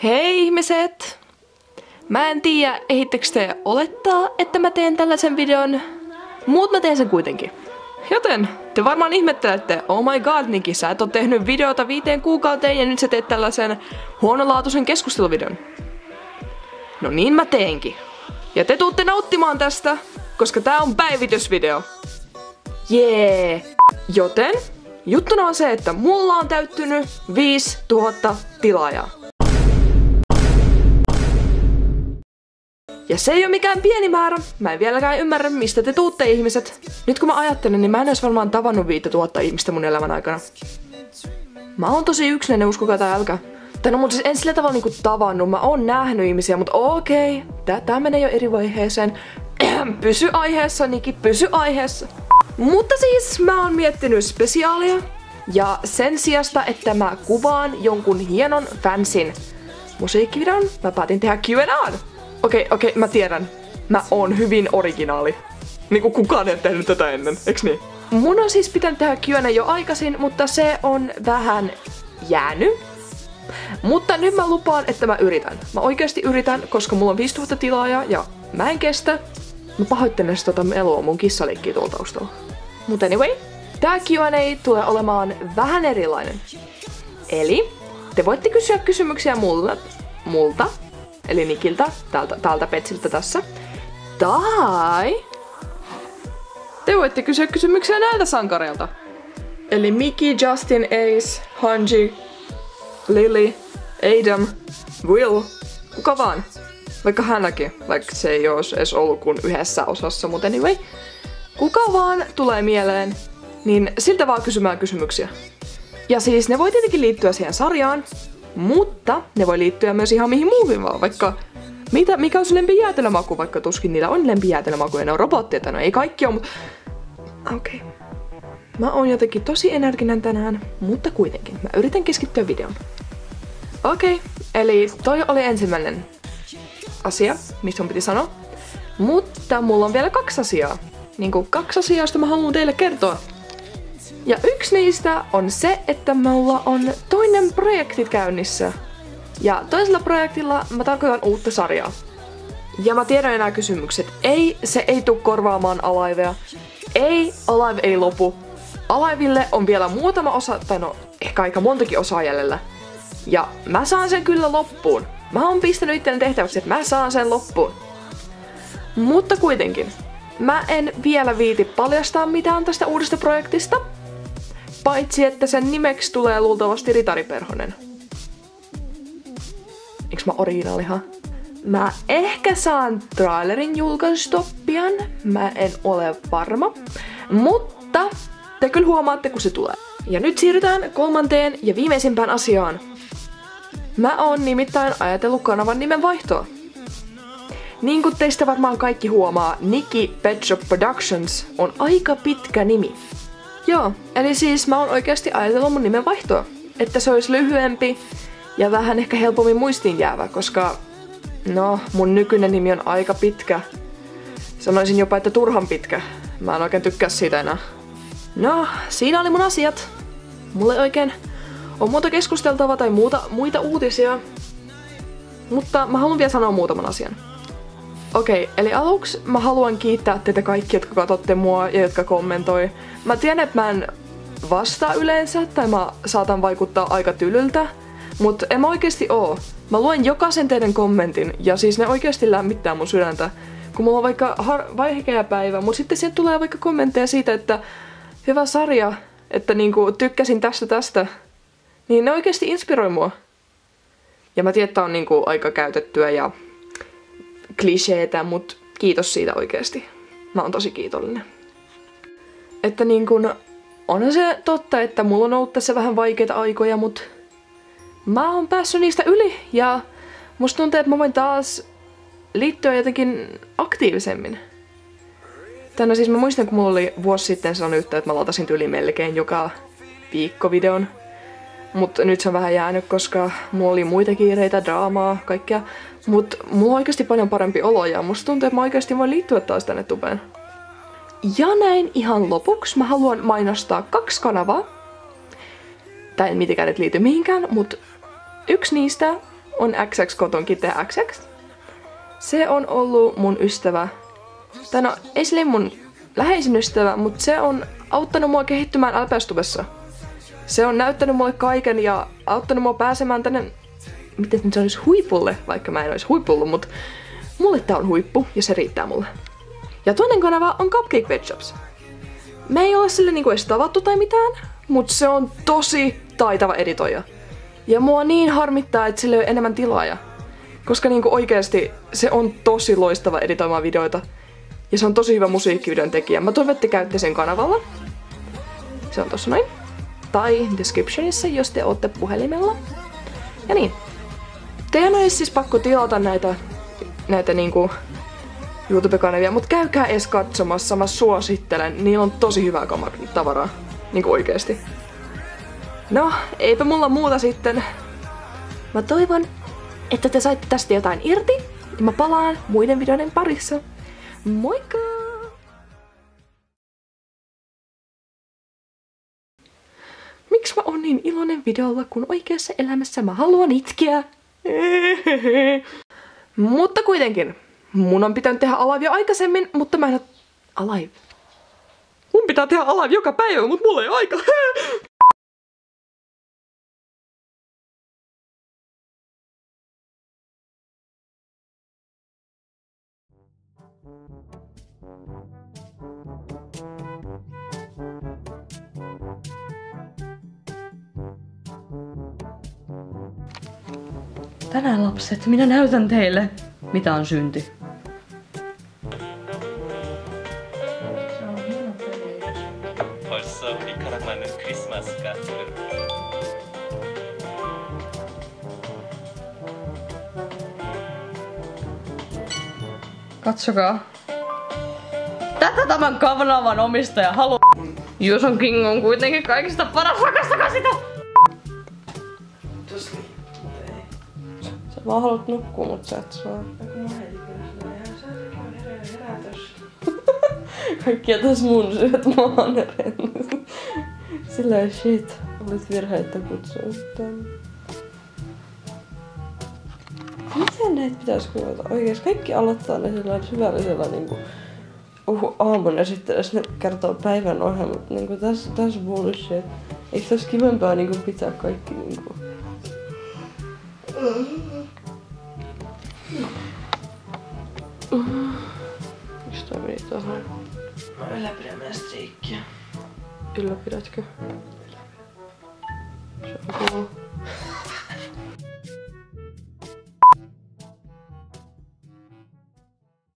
Hei ihmiset! Mä en tiedä, ehittekö te olettaa, että mä teen tällaisen videon, mutta mä teen sen kuitenkin. Joten te varmaan ihmettelette, oh my god Niki, sä et oo tehnyt videota 5 kuukauteen ja nyt sä teet tällaisen huonolaatuisen keskusteluvideon. No niin mä teenkin. Ja te tuutte nauttimaan tästä, koska tää on päivitysvideo. Jee! Joten juttuna on se, että mulla on täyttynyt 5000 tilaajaa. Ja se ei ole mikään pieni määrä. Mä en vieläkään ymmärrä, mistä te tuutte ihmiset. Nyt kun mä ajattelen, niin mä en ois varmaan tavannut 5000 ihmistä mun elämän aikana. Mä oon tosi yksinäinen, uskokaa tai älkää. Tai no, mutta siis en sillä tavalla niinku tavannut. Mä oon nähnyt ihmisiä, mutta okei. Tää menee jo eri vaiheeseen. Pysy aiheessa, Niki, pysy aiheessa. Mutta siis mä oon miettinyt spesiaalia. Ja sen sijasta, että mä kuvaan jonkun hienon fansin musiikkivideon, mä päätin tehdä Q&A. Okei, mä tiedän. Mä oon hyvin originaali. Niinku kukaan ei ole tehnyt tätä ennen, eiks niin? Mun on siis pitänyt tehdä Q&A jo aikaisin, mutta se on vähän jäänyt. Mutta nyt mä lupaan, että mä yritän. Mä oikeasti yritän, koska mulla on 5000 tilaajaa ja mä en kestä. Mä pahoittelen sitä melua, mun kissa leikkii tuolla taustalla. Mut anyway, tää Q&A tulee olemaan vähän erilainen. Eli te voitte kysyä kysymyksiä multa. Eli Nikiltä, täältä Petsiltä tässä. Tai te voitte kysyä kysymyksiä näiltä sankareilta. Eli Miki, Justin, Ace, Hanji, Lily, Adam, Will, kuka vaan. Vaikka hänäkin, vaikka se ei olisi edes ollut kuin yhdessä osassa, mutta anyway. Kuka vaan tulee mieleen, niin siltä vaan kysymään kysymyksiä. Ja siis ne voi tietenkin liittyä siihen sarjaan, mutta ne voi liittyä myös ihan mihin muuhun vaan, vaikka mikä on sun lempijäätelömaku, vaikka tuskin niillä on lempijäätelömaku ja ne on robotteja, no ei kaikki ole, mutta okei. Mä oon jotenkin tosi energinen tänään, mutta kuitenkin, mä yritän keskittyä videoon. Okei, eli toi oli ensimmäinen asia, mistä mun piti sanoa, mutta mulla on vielä 2 asiaa. Niinku 2 asiaa, josta mä haluan teille kertoa. Ja yksi niistä on se, että mulla on toinen projekti käynnissä. Ja toisella projektilla mä tarkoitan uutta sarjaa. Ja mä tiedän enää kysymykset. Ei, se ei tuu korvaamaan Alivea. Ei, Alive ei lopu. Alivelle on vielä muutama osa, tai no ehkä aika montakin osaa jäljellä. Ja mä saan sen kyllä loppuun. Mä oon pistänyt itteni tehtäväksi, että mä saan sen loppuun. Mutta kuitenkin, mä en vielä viiti paljastaa mitään tästä uudesta projektista. Paitsi, että sen nimeksi tulee luultavasti Ritariperhonen. Eiks mä originaalihan? Mä ehkä saan trailerin julkaistua pian. Mä en ole varma. Mutta te kyllä huomaatte, kun se tulee. Ja nyt siirrytään 3. ja viimeisimpään asiaan. Mä oon nimittäin ajatellut kanavan nimen vaihtoa. Niin kuin teistä varmaan kaikki huomaa, Niki Pet Shop Productions on aika pitkä nimi. Joo, eli siis mä oon oikeasti ajatellut mun nimen vaihtoa. Että se olisi lyhyempi ja vähän ehkä helpommin muistiin jäävä, koska no, mun nykyinen nimi on aika pitkä. Sanoisin jopa, että turhan pitkä. Mä en oikein tykkää siitä enää. No, siinä oli mun asiat. Mulla ei oikein on muuta keskusteltavaa tai muita uutisia. Mutta mä haluan vielä sanoa muutaman asian. Okei, eli aluksi mä haluan kiittää teitä kaikki, jotka katsotte mua ja jotka kommentoi. Mä tiedän, että mä en vastaa yleensä, tai mä saatan vaikuttaa aika tylyltä, mutta en mä oikeesti oo. Mä luen jokaisen teidän kommentin, ja siis ne oikeesti lämmittää mun sydäntä. Kun mulla on vaikka vaikea päivä, mutta sitten sieltä tulee vaikka kommentteja siitä, että hyvä sarja, että niinku tykkäsin tästä, niin ne oikeesti inspiroi mua. Ja mä tiedän, että on niinku aika käytettyä ja kliseetä, mut kiitos siitä oikeesti. Mä oon tosi kiitollinen. Että niinku, on se totta, että mulla on ollut tässä vähän vaikeita aikoja, mut mä oon päässyt niistä yli ja musta tuntuu, että mä voin taas liittyä jotenkin aktiivisemmin. Tänä siis mä muistan, kun mulla oli vuosi sitten sellainen yhteyttä, että mä latasin yli melkein joka viikko videon. Mut nyt se on vähän jäänyt, koska mulla oli muita kiireitä, draamaa, kaikkea. Mut mulla on oikeasti paljon parempi olo ja musta tuntuu, että mä oikeasti voin liittyä taas tänne tubeen. Ja näin ihan lopuksi mä haluan mainostaa 2 kanavaa. Tää ei mitenkään nyt liity mihinkään, mut yksi niistä on XX Koton Kite XX. Se on ollut mun ystävä. Tai no, ei sille mun läheisin ystävä, mutta se on auttanut mua kehittymään LPS-tubessa. Se on näyttänyt mulle kaiken ja auttanut mua pääsemään tänne, miten se olisi, huipulle, vaikka mä en olisi huipulla, mutta mulle tää on huippu ja se riittää mulle. Ja toinen kanava on Cupcake Pet Shops. Me ei ole sille niinku edes tavattu tai mitään, mutta se on tosi taitava editoija. Ja mua niin harmittaa, että sille ei ole enemmän tilaaja. Koska niinku oikeesti se on tosi loistava editoimaan videoita. Ja se on tosi hyvä musiikkivideon tekijä. Mä toivon, että te käytte sen kanavalla. Se on tossa noin. Tai descriptionissa, jos te ootte puhelimella. Ja niin. Teidän olisi siis pakko tilata näitä niinku YouTube-kanavia, mut käykää edes katsomassa, mä suosittelen. Niillä on tosi hyvää tavaraa. Niinku oikeesti. No, eipä mulla muuta sitten. Mä toivon, että te saitte tästä jotain irti. Ja mä palaan muiden videoiden parissa. Moikka! Miksi mä oon niin iloinen videolla, kun oikeassa elämässä mä haluan itkeä? Mutta kuitenkin. Mun on pitänyt tehdä Alive jo aikaisemmin, mutta mä en oo... Alive? Mun pitää tehdä Alive joka päivä, mutta mulla ei ole aika. Tänään lapset, minä näytän teille, mitä on synti. Katsokaa. Tätä tämän kanavan omistaja haluaa. Juuson King on kuitenkin kaikista paras, rakastakaa sitä! Sä vaan haluat nukkua, mut sä et saa. Kaikkia tässä mun syöt maaneren. Silleen shit. Olit virheitä kutsua tänne. Miten näitä pitäis kuvata? Oikeesti kaikki aloittaa ne sellainen syvällisellä niinku aamun ja sitten jos ne kertoo päivän ohjelmat niinku tässä bullshit. Eikö tässä kivempaa niinku pitää kaikki niinku... Miks toi meni tohon? Mä ylläpidän meidän striikkiä. Ylläpidätkö? Se on cool.